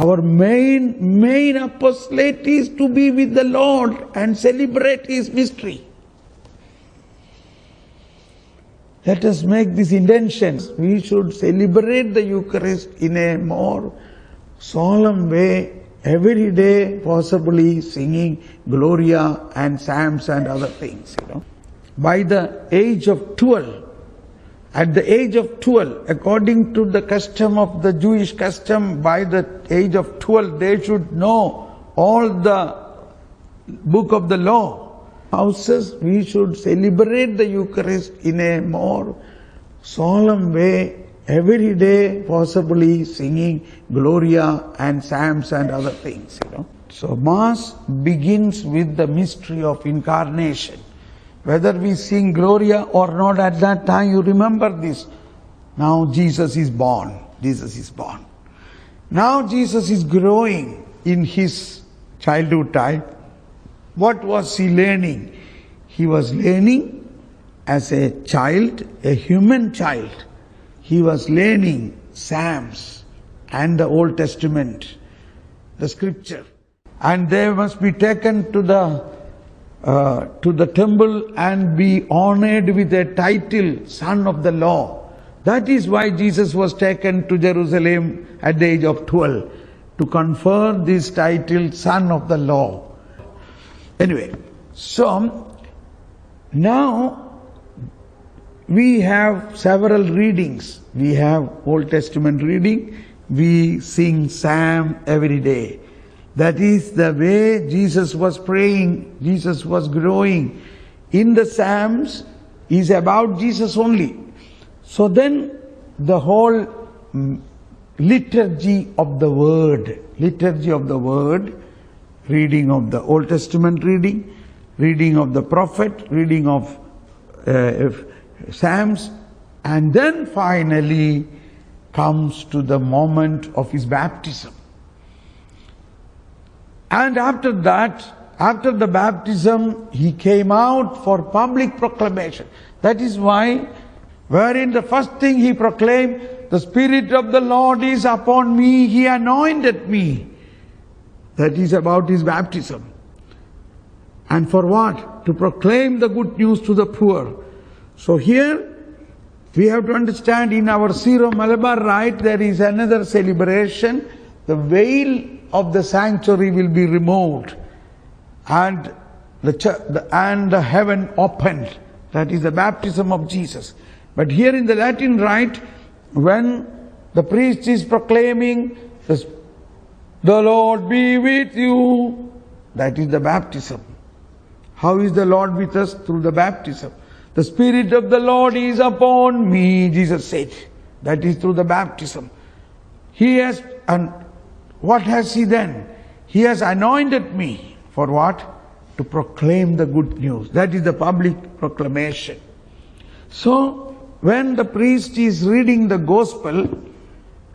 Our main apostolate is to be with the Lord and celebrate His mystery. Let us make these intentions. We should celebrate the Eucharist in a more solemn way, every day, possibly singing Gloria and Psalms and other things, By the age of 12, at the age of 12, according to the custom of the Jewish custom, by the age of 12, they should know all the book of the law. Houses, we should celebrate the Eucharist in a more solemn way, every day, possibly singing Gloria and Psalms and other things, So Mass begins with the mystery of Incarnation. Whether we sing Gloria or not at that time, you remember this. Now Jesus is born. Jesus is born. Now Jesus is growing in His childhood time. What was He learning? He was learning as a child, a human child. He was learning Psalms and the Old Testament, the Scripture. And they must be taken to the temple and be honored with a title, Son of the Law. That is why Jesus was taken to Jerusalem at the age of 12, to confer this title, Son of the Law. Anyway, so now we have several readings. We have Old Testament reading. We sing Psalm every day. That is the way Jesus was praying. Jesus was growing. In the Psalms is about Jesus only. So then the whole liturgy of the Word, reading of the Old Testament reading of the prophet, reading of Psalms, and then finally comes to the moment of His baptism. And after that, after the baptism, He came out for public proclamation. That is why, wherein the first thing He proclaimed, the Spirit of the Lord is upon me, He anointed me. That is about His baptism. And for what? To proclaim the good news to the poor. So here, we have to understand, in our Syro-Malabar rite, there is another celebration. The veil of the sanctuary will be removed and the heaven opened. That is the baptism of Jesus. But here in the Latin rite, when the priest is proclaiming, the Lord be with you, that is the baptism. How is the Lord with us? Through the baptism. The Spirit of the Lord is upon me, Jesus said. That is through the baptism. He has, and what has He done? He has anointed me. For what? To proclaim the good news. That is the public proclamation. So, when the priest is reading the Gospel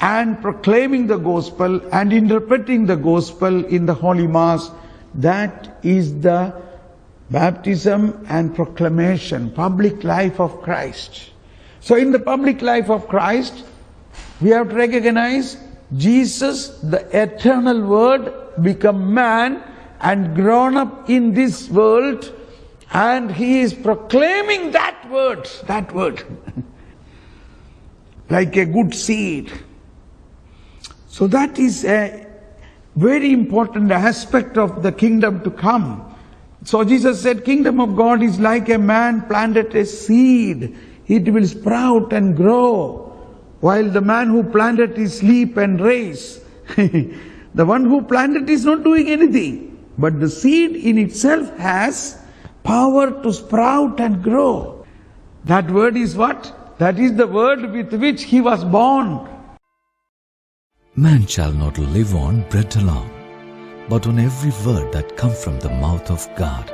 and proclaiming the Gospel and interpreting the Gospel in the Holy Mass, that is the baptism and proclamation, public life of Christ. So in the public life of Christ, we have to recognize Jesus, the eternal Word, become man and grown up in this world, and He is proclaiming that word, like a good seed. So that is a very important aspect of the kingdom to come. So Jesus said, Kingdom of God is like a man planted a seed. It will sprout and grow, while the man who planted is sleep and raise. The one who planted is not doing anything, but the seed in itself has power to sprout and grow. That word is what? That is the word with which He was born. Man shall not live on bread alone, but on every word that comes from the mouth of God.